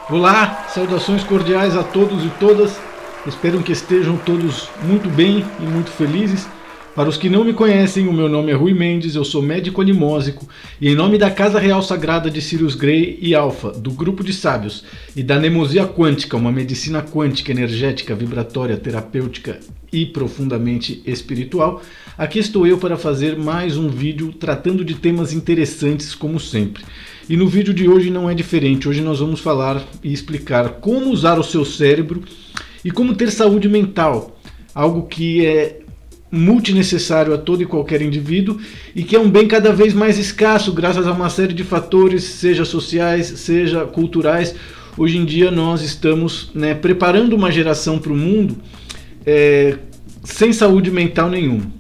Olá, saudações cordiais a todos e todas. Espero que estejam todos muito bem e muito felizes. Para os que não me conhecem, o meu nome é Rui Mendes, eu sou médico animósico e em nome da Casa Real Sagrada de Sirius Grey e Alpha, do Grupo de Sábios, e da Nemosia Quântica, uma medicina quântica, energética, vibratória, terapêutica e profundamente espiritual, aqui estou eu para fazer mais um vídeo tratando de temas interessantes como sempre. E no vídeo de hoje não é diferente, hoje nós vamos falar e explicar como usar o seu cérebro e como ter saúde mental, algo que é multinecessário a todo e qualquer indivíduo e que é um bem cada vez mais escasso graças a uma série de fatores, seja sociais, seja culturais. Hoje em dia nós estamos preparando uma geração para o mundo sem saúde mental nenhuma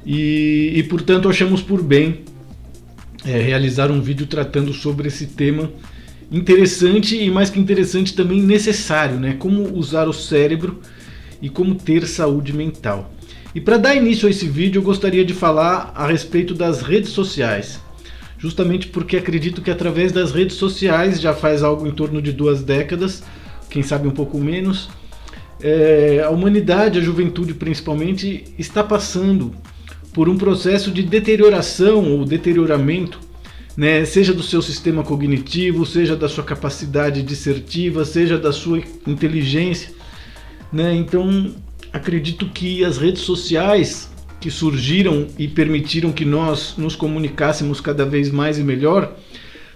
e portanto achamos por bem realizar um vídeo tratando sobre esse tema interessante e, mais que interessante, também necessário, como usar o cérebro e como ter saúde mental. E para dar início a esse vídeo eu gostaria de falar a respeito das redes sociais, justamente porque acredito que através das redes sociais, já faz algo em torno de 2 décadas, quem sabe um pouco menos, a humanidade, a juventude principalmente, está passando por um processo de deterioração ou deterioramento, seja do seu sistema cognitivo, seja da sua capacidade dissertiva, seja da sua inteligência. Então acredito que as redes sociais que surgiram e permitiram que nós nos comunicássemos cada vez mais e melhor,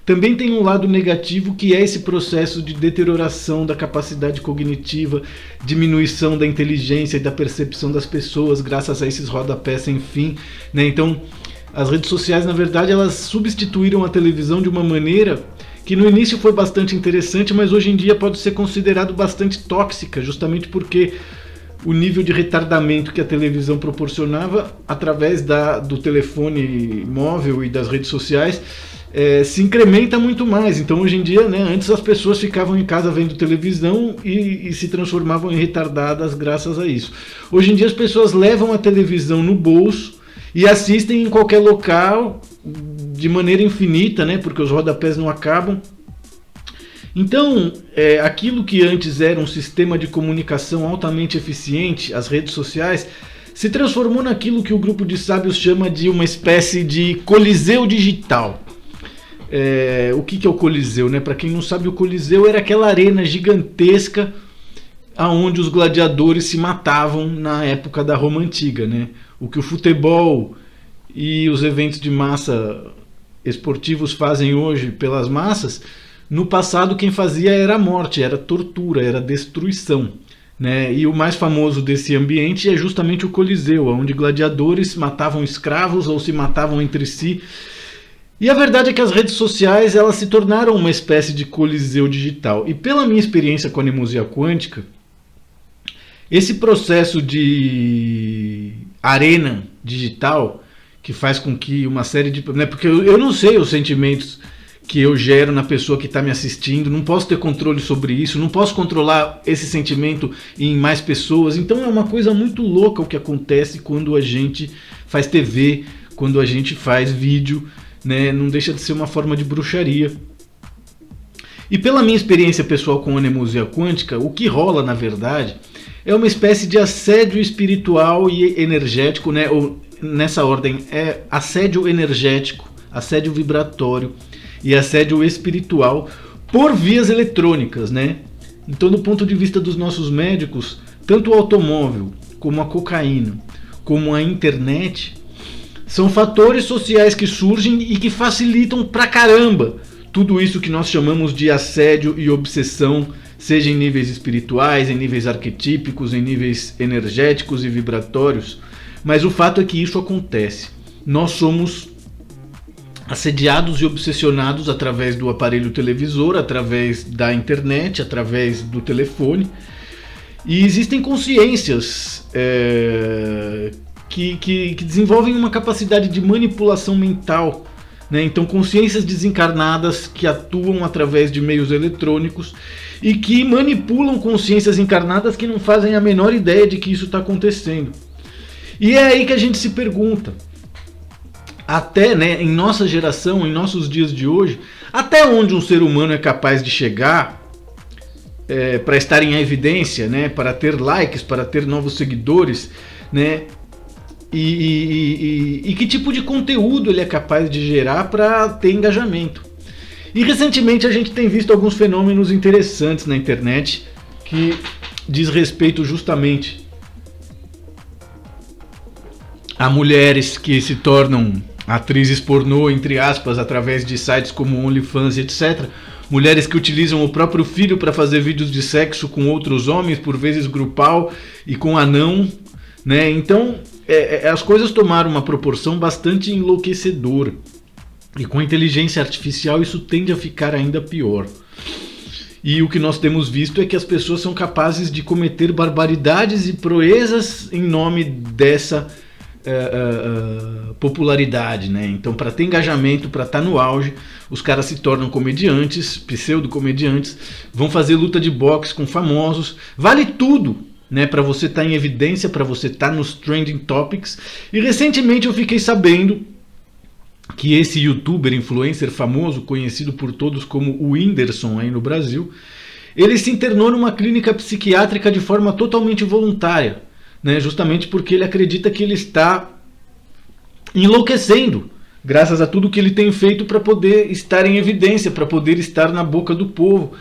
também tem um lado negativo, que é esse processo de deterioração da capacidade cognitiva, diminuição da inteligência e da percepção das pessoas graças a esses rodapés sem fim. Então as redes sociais, na verdade, elas substituíram a televisão de uma maneira que no início foi bastante interessante, mas hoje em dia pode ser considerado bastante tóxica, justamente porque o nível de retardamento que a televisão proporcionava através do telefone móvel e das redes sociais se incrementa muito mais. Então hoje em dia, antes as pessoas ficavam em casa vendo televisão e se transformavam em retardadas graças a isso. Hoje em dia as pessoas levam a televisão no bolso e assistem em qualquer local de maneira infinita, porque os rodapés não acabam. Então, aquilo que antes era um sistema de comunicação altamente eficiente, as redes sociais, se transformou naquilo que o grupo de sábios chama de uma espécie de coliseu digital. O que é o coliseu? Para quem não sabe, o coliseu era aquela arena gigantesca onde os gladiadores se matavam na época da Roma Antiga. O que o futebol e os eventos de massa esportivos fazem hoje pelas massas, no passado quem fazia era a morte, era a tortura, era a destruição. E o mais famoso desse ambiente é justamente o Coliseu, onde gladiadores matavam escravos ou se matavam entre si. E a verdade é que as redes sociais elas se tornaram uma espécie de coliseu digital. E pela minha experiência com a Nemosia Quântica, esse processo de arena digital que faz com que uma série de... porque eu não sei os sentimentos que eu gero na pessoa que está me assistindo, não posso ter controle sobre isso, não posso controlar esse sentimento em mais pessoas. Então é uma coisa muito louca o que acontece quando a gente faz TV, quando a gente faz vídeo, não deixa de ser uma forma de bruxaria. E pela minha experiência pessoal com a Nemosia Quântica, o que rola na verdade é uma espécie de assédio espiritual e energético, ou nessa ordem é assédio energético, assédio vibratório e assédio espiritual por vias eletrônicas. Então, do ponto de vista dos nossos médicos, tanto o automóvel, como a cocaína, como a internet, são fatores sociais que surgem e que facilitam pra caramba tudo isso que nós chamamos de assédio e obsessão, seja em níveis espirituais, em níveis arquetípicos, em níveis energéticos e vibratórios. Mas o fato é que isso acontece. Nós somos assediados e obsessionados através do aparelho televisor, através da internet, através do telefone. E existem consciências que desenvolvem uma capacidade de manipulação mental. Então consciências desencarnadas que atuam através de meios eletrônicos e que manipulam consciências encarnadas que não fazem a menor ideia de que isso está acontecendo. E é aí que a gente se pergunta, até em nossa geração, em nossos dias de hoje, até onde um ser humano é capaz de chegar para estar em evidência, né, para ter likes, para ter novos seguidores, né, e que tipo de conteúdo ele é capaz de gerar para ter engajamento. E recentemente a gente tem visto alguns fenômenos interessantes na internet que diz respeito justamente a mulheres que se tornam atrizes pornô, entre aspas, através de sites como OnlyFans, etc. Mulheres que utilizam o próprio filho para fazer vídeos de sexo com outros homens, por vezes grupal e com anão, né? Então as coisas tomaram uma proporção bastante enlouquecedora. E com a inteligência artificial isso tende a ficar ainda pior. E o que nós temos visto é que as pessoas são capazes de cometer barbaridades e proezas em nome dessa popularidade, né? Então, para ter engajamento, para estar no auge, os caras se tornam comediantes, pseudo-comediantes, vão fazer luta de boxe com famosos, vale tudo, né? Para você estar em evidência, para você estar nos trending topics. E recentemente eu fiquei sabendo que esse youtuber, influencer famoso, conhecido por todos como o Whindersson aí no Brasil, ele se internou numa clínica psiquiátrica de forma totalmente voluntária, né? Justamente porque ele acredita que ele está enlouquecendo, graças a tudo que ele tem feito para poder estar em evidência, para poder estar na boca do povo,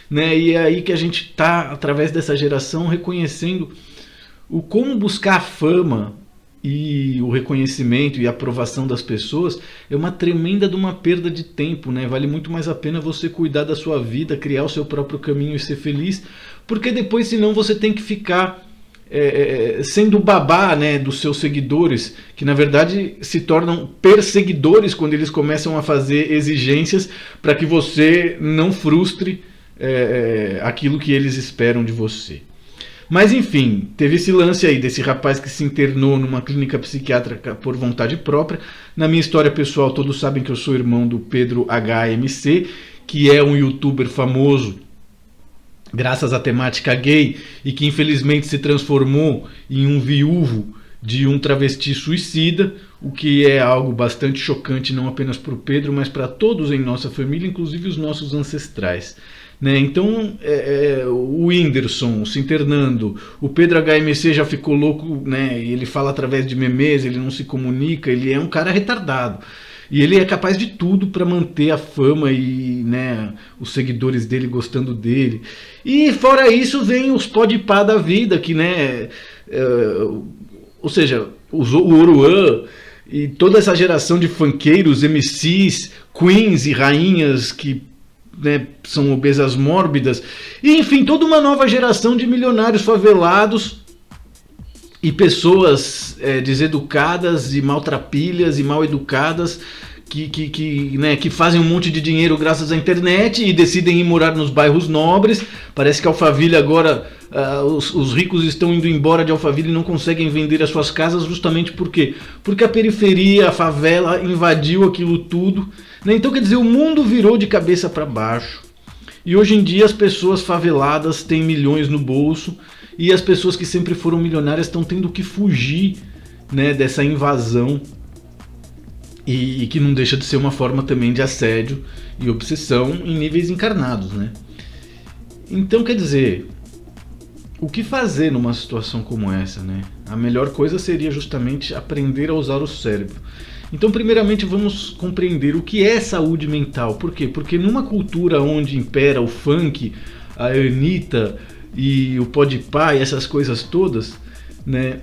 né? E é aí que a gente está, através dessa geração, reconhecendo o como buscar a fama e o reconhecimento e a aprovação das pessoas é uma tremenda de uma perda de tempo, né? Vale muito mais a pena você cuidar da sua vida, criar o seu próprio caminho e ser feliz, porque depois senão você tem que ficar sendo babá, né, dos seus seguidores, que na verdade se tornam perseguidores quando eles começam a fazer exigências para que você não frustre aquilo que eles esperam de você. Mas enfim, teve esse lance aí desse rapaz que se internou numa clínica psiquiátrica por vontade própria. Na minha história pessoal, todos sabem que eu sou irmão do Pedro HMC, que é um youtuber famoso graças à temática gay e que infelizmente se transformou em um viúvo de um travesti suicida, o que é algo bastante chocante não apenas para o Pedro, mas para todos em nossa família, inclusive os nossos ancestrais, né? Então o Whindersson se internando, o Pedro HMC já ficou louco, né? Ele fala através de memes, ele não se comunica, ele é um cara retardado. E ele é capaz de tudo para manter a fama e, né, os seguidores dele gostando dele. E fora isso vem os podpah da vida, que, né, ou seja, o Oruan e toda essa geração de funkeiros, MCs, queens e rainhas que, né, são obesas mórbidas. E, enfim, toda uma nova geração de milionários favelados e pessoas deseducadas e maltrapilhas e mal educadas que fazem um monte de dinheiro graças à internet e decidem ir morar nos bairros nobres. Parece que Alphaville agora, os ricos estão indo embora de Alphaville e não conseguem vender as suas casas justamente por quê? Porque a periferia, a favela invadiu aquilo tudo, né? Então quer dizer, o mundo virou de cabeça para baixo. E hoje em dia as pessoas faveladas têm milhões no bolso e as pessoas que sempre foram milionárias estão tendo que fugir, né, dessa invasão e que não deixa de ser uma forma também de assédio e obsessão em níveis encarnados, né? Então quer dizer, o que fazer numa situação como essa, né? A melhor coisa seria justamente aprender a usar o cérebro. Então primeiramente vamos compreender o que é saúde mental. Por quê? Porque numa cultura onde impera o funk, a Anitta e o podpah e essas coisas todas, né,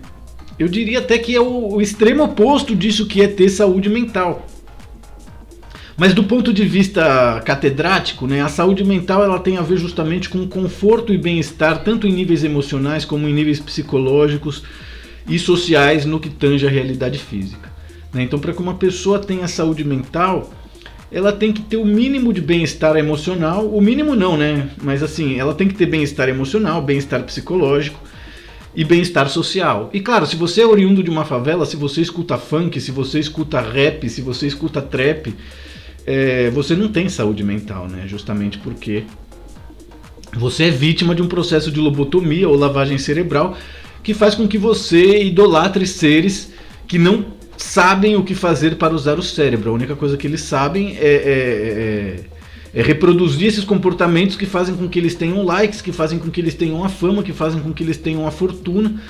eu diria até que é o extremo oposto disso que é ter saúde mental. Mas do ponto de vista catedrático, né, a saúde mental ela tem a ver justamente com conforto e bem-estar, tanto em níveis emocionais como em níveis psicológicos e sociais no que tange a realidade física, né? Então, para que uma pessoa tenha saúde mental, ela tem que ter o mínimo de bem-estar emocional, o mínimo não, né? Mas assim, ela tem que ter bem-estar emocional, bem-estar psicológico e bem-estar social. E claro, se você é oriundo de uma favela, se você escuta funk, se você escuta rap, se você escuta trap, você não tem saúde mental, né? Justamente porque você é vítima de um processo de lobotomia ou lavagem cerebral que faz com que você idolatre seres que não sabem o que fazer para usar o cérebro. A única coisa que eles sabem é reproduzir esses comportamentos que fazem com que eles tenham likes, que fazem com que eles tenham a fama, que fazem com que eles tenham a fortuna.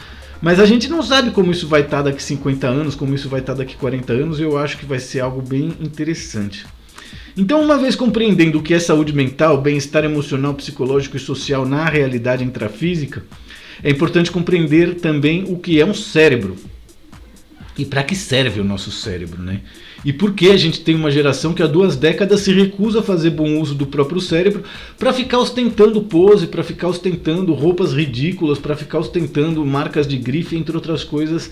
Mas a gente não sabe como isso vai estar daqui 50 anos, como isso vai estar daqui 40 anos, e eu acho que vai ser algo bem interessante. Então, uma vez compreendendo o que é saúde mental, bem-estar emocional, psicológico e social na realidade intrafísica, é importante compreender também o que é um cérebro. E para que serve o nosso cérebro, né? E por que a gente tem uma geração que há 2 décadas se recusa a fazer bom uso do próprio cérebro para ficar ostentando pose, para ficar ostentando roupas ridículas, para ficar ostentando marcas de grife, entre outras coisas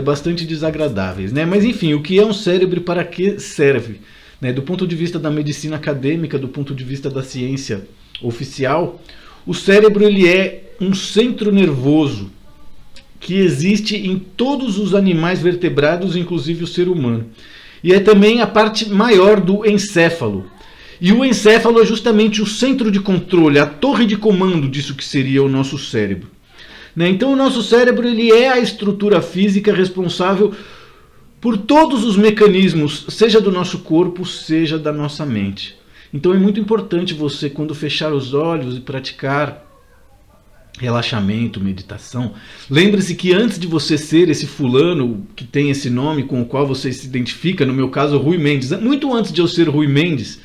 bastante desagradáveis, né? Mas enfim, o que é um cérebro e para que serve? Né? Do ponto de vista da medicina acadêmica, do ponto de vista da ciência oficial, o cérebro ele é um centro nervoso que existe em todos os animais vertebrados, inclusive o ser humano. E é também a parte maior do encéfalo. E o encéfalo é justamente o centro de controle, a torre de comando disso que seria o nosso cérebro. Né? Então o nosso cérebro ele é a estrutura física responsável por todos os mecanismos, seja do nosso corpo, seja da nossa mente. Então é muito importante você, quando fechar os olhos e praticar relaxamento, meditação, lembre-se que antes de você ser esse fulano que tem esse nome com o qual você se identifica, no meu caso Rui Mendes, muito antes de eu ser Rui Mendes,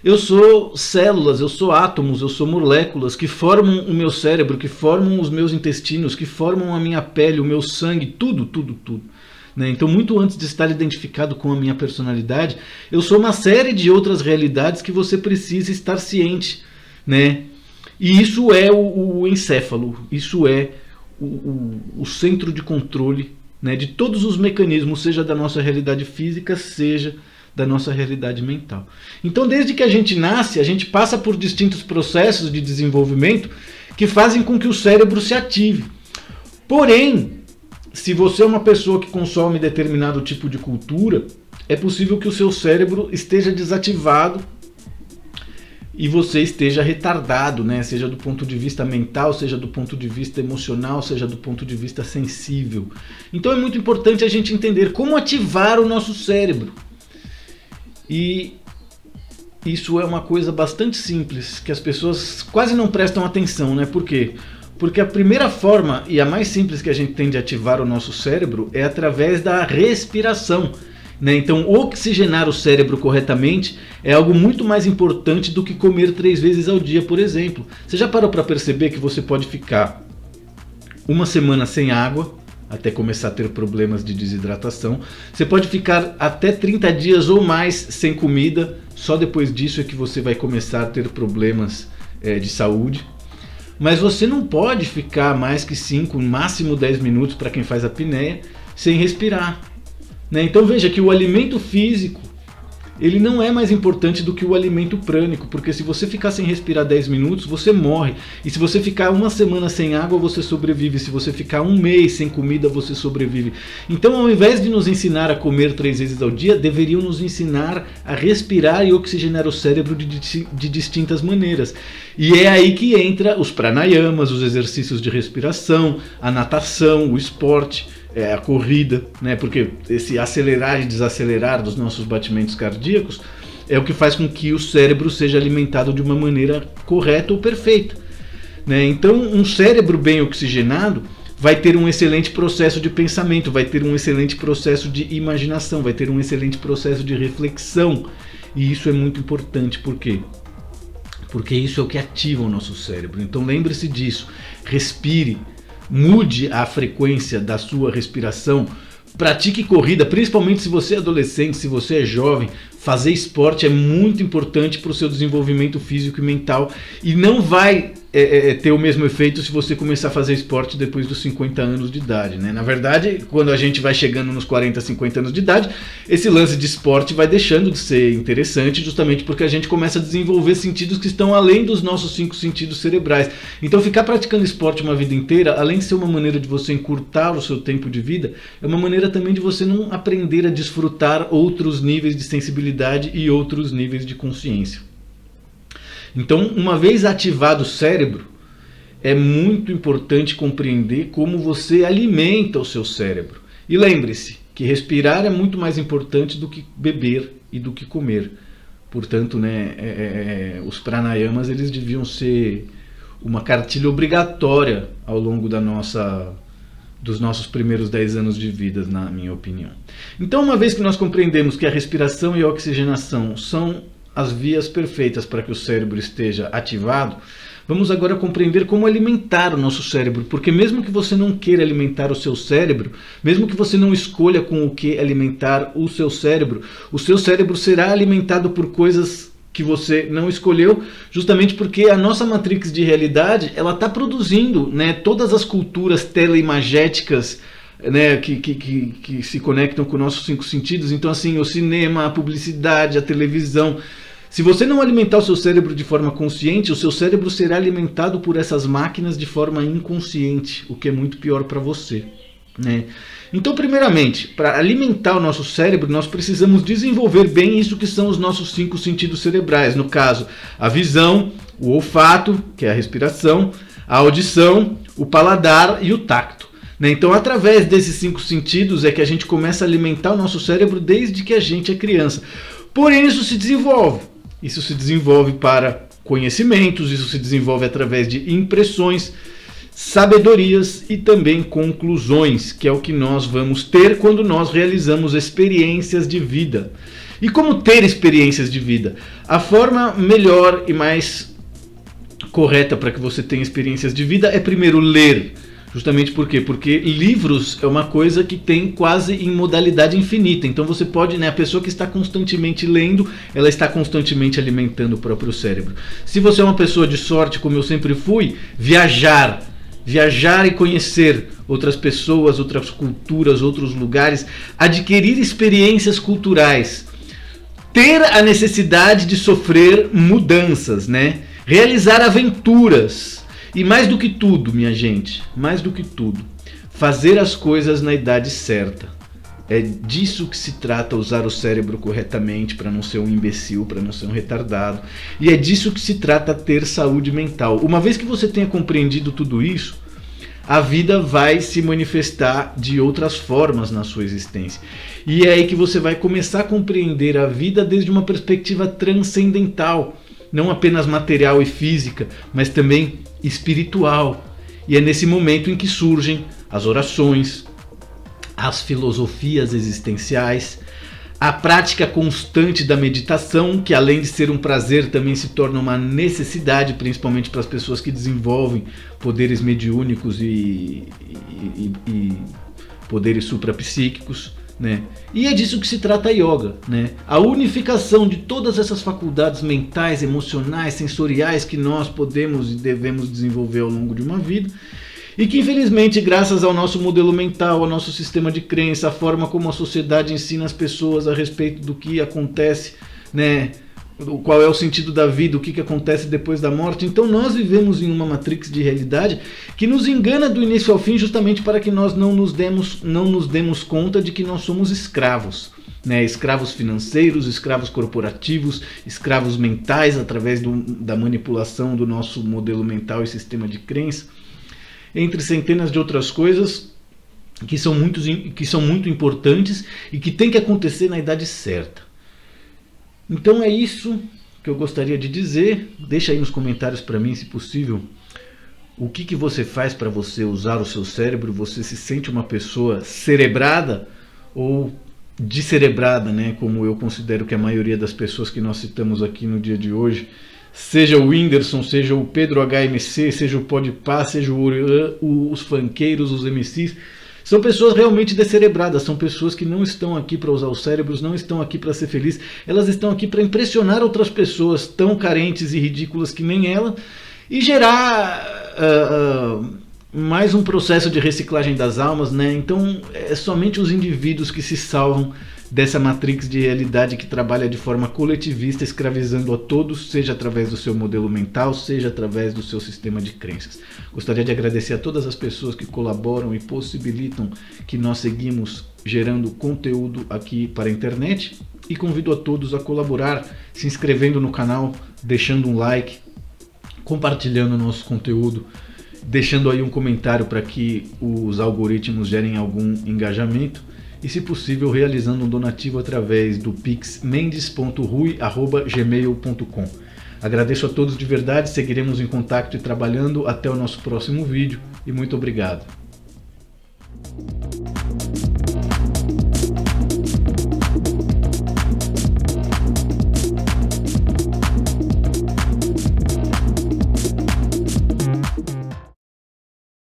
eu sou células, eu sou átomos, eu sou moléculas que formam o meu cérebro, que formam os meus intestinos, que formam a minha pele, o meu sangue, tudo. Né? Então, muito antes de estar identificado com a minha personalidade, eu sou uma série de outras realidades que você precisa estar ciente, né? E isso é o encéfalo, isso é o centro de controle, né, de todos os mecanismos, seja da nossa realidade física, seja da nossa realidade mental. Então, desde que a gente nasce, a gente passa por distintos processos de desenvolvimento que fazem com que o cérebro se ative. Porém, se você é uma pessoa que consome determinado tipo de cultura, é possível que o seu cérebro esteja desativado e você esteja retardado, né? Seja do ponto de vista mental, seja do ponto de vista emocional, seja do ponto de vista sensível. Então é muito importante a gente entender como ativar o nosso cérebro. E isso é uma coisa bastante simples, que as pessoas quase não prestam atenção, né? Por quê? Porque a primeira forma e a mais simples que a gente tem de ativar o nosso cérebro é através da respiração. Né? Então, oxigenar o cérebro corretamente é algo muito mais importante do que comer 3 vezes ao dia, por exemplo. Você já parou para perceber que você pode ficar uma semana sem água, até começar a ter problemas de desidratação. Você pode ficar até 30 dias ou mais sem comida, só depois disso é que você vai começar a ter problemas de saúde. Mas você não pode ficar mais que 5, no máximo 10 minutos para quem faz apneia, sem respirar. Né? Então veja que o alimento físico ele não é mais importante do que o alimento prânico, porque se você ficar sem respirar 10 minutos, você morre. E se você ficar uma semana sem água, você sobrevive. Se você ficar um mês sem comida, você sobrevive. Então, ao invés de nos ensinar a comer 3 vezes ao dia, deveriam nos ensinar a respirar e oxigenar o cérebro de distintas maneiras. E é aí que entra os pranayamas, os exercícios de respiração, a natação, o esporte, a corrida, né? Porque esse acelerar e desacelerar dos nossos batimentos cardíacos é o que faz com que o cérebro seja alimentado de uma maneira correta ou perfeita, né? Então, um cérebro bem oxigenado vai ter um excelente processo de pensamento, vai ter um excelente processo de imaginação, vai ter um excelente processo de reflexão. E isso é muito importante, por quê? Porque isso é o que ativa o nosso cérebro. Então lembre-se disso, respire, mude a frequência da sua respiração, pratique corrida, principalmente se você é adolescente, se você é jovem. Fazer esporte é muito importante para o seu desenvolvimento físico e mental e não vai ter o mesmo efeito se você começar a fazer esporte depois dos 50 anos de idade, né? Na verdade, quando a gente vai chegando nos 40, 50 anos de idade, esse lance de esporte vai deixando de ser interessante justamente porque a gente começa a desenvolver sentidos que estão além dos nossos 5 sentidos cerebrais. Então ficar praticando esporte uma vida inteira, além de ser uma maneira de você encurtar o seu tempo de vida, é uma maneira também de você não aprender a desfrutar outros níveis de sensibilidade e outros níveis de consciência. Então, uma vez ativado o cérebro, é muito importante compreender como você alimenta o seu cérebro. E lembre-se que respirar é muito mais importante do que beber e do que comer. Portanto, né, os pranayamas eles deviam ser uma cartilha obrigatória ao longo dos nossos primeiros 10 anos de vida, na minha opinião. Então, uma vez que nós compreendemos que a respiração e a oxigenação são as vias perfeitas para que o cérebro esteja ativado, vamos agora compreender como alimentar o nosso cérebro, porque mesmo que você não queira alimentar o seu cérebro, mesmo que você não escolha com o que alimentar o seu cérebro será alimentado por coisas que você não escolheu, justamente porque a nossa matrix de realidade ela está produzindo, né, todas as culturas teleimagéticas, né, que se conectam com nossos 5 sentidos. Então, assim, o cinema, a publicidade, a televisão. Se você não alimentar o seu cérebro de forma consciente, o seu cérebro será alimentado por essas máquinas de forma inconsciente, o que é muito pior para você, né? Então, primeiramente, para alimentar o nosso cérebro, nós precisamos desenvolver bem isso que são os nossos 5 sentidos cerebrais. No caso, a visão, o olfato, que é a respiração, a audição, o paladar e o tacto. Então, através desses 5 sentidos é que a gente começa a alimentar o nosso cérebro desde que a gente é criança. Porém, isso se desenvolve. Isso se desenvolve para conhecimentos, isso se desenvolve através de impressões, sabedorias e também conclusões, que é o que nós vamos ter quando nós realizamos experiências de vida. E como ter experiências de vida? A forma melhor e mais correta para que você tenha experiências de vida é primeiro ler. Justamente por quê? Porque livros é uma coisa que tem quase em modalidade infinita. Então você pode, né, a pessoa que está constantemente lendo, ela está constantemente alimentando o próprio cérebro. Se você é uma pessoa de sorte, como eu sempre fui, viajar e conhecer outras pessoas, outras culturas, outros lugares, adquirir experiências culturais, ter a necessidade de sofrer mudanças, né? Realizar aventuras. E mais do que tudo, minha gente, mais do que tudo, fazer as coisas na idade certa. É disso que se trata, usar o cérebro corretamente para não ser um imbecil, para não ser um retardado. E é disso que se trata ter saúde mental. Uma vez que você tenha compreendido tudo isso, a vida vai se manifestar de outras formas na sua existência. E é aí que você vai começar a compreender a vida desde uma perspectiva transcendental. Não apenas material e física, mas também espiritual. E é nesse momento em que surgem as orações, as filosofias existenciais, a prática constante da meditação, que além de ser um prazer também se torna uma necessidade, principalmente para as pessoas que desenvolvem poderes mediúnicos e poderes suprapsíquicos, né? E é disso que se trata a yoga, né? A unificação de todas essas faculdades mentais, emocionais, sensoriais que nós podemos e devemos desenvolver ao longo de uma vida, e que infelizmente, graças ao nosso modelo mental, ao nosso sistema de crença, a forma como a sociedade ensina as pessoas a respeito do que acontece, né? Qual é o sentido da vida, o que acontece depois da morte. Então nós vivemos em uma matrix de realidade que nos engana do início ao fim, justamente para que nós não nos demos conta de que nós somos escravos, né? Escravos financeiros, escravos corporativos, escravos mentais através da manipulação do nosso modelo mental e sistema de crença, entre centenas de outras coisas que são muito importantes e que tem que acontecer na idade certa. Então é isso que eu gostaria de dizer. Deixa aí nos comentários para mim, se possível, o que você faz para você usar o seu cérebro. Você se sente uma pessoa cerebrada ou descerebrada, né? Como eu considero que a maioria das pessoas que nós citamos aqui no dia de hoje, seja o Whindersson, seja o Pedro HMC, seja o Podpah, seja os funkeiros, os MCs, são pessoas realmente descerebradas, são pessoas que não estão aqui para usar os cérebros, não estão aqui para ser felizes, elas estão aqui para impressionar outras pessoas tão carentes e ridículas que nem ela e gerar mais um processo de reciclagem das almas, né? Então é somente os indivíduos que se salvam dessa matrix de realidade que trabalha de forma coletivista, escravizando a todos, seja através do seu modelo mental, seja através do seu sistema de crenças. Gostaria de agradecer a todas as pessoas que colaboram e possibilitam que nós seguimos gerando conteúdo aqui para a internet e convido a todos a colaborar, se inscrevendo no canal, deixando um like, compartilhando o nosso conteúdo, deixando aí um comentário para que os algoritmos gerem algum engajamento. e, se possível, realizando um donativo através do pix mendes.rui@gmail.com. Agradeço a todos de verdade, seguiremos em contato e trabalhando. Até o nosso próximo vídeo e muito obrigado.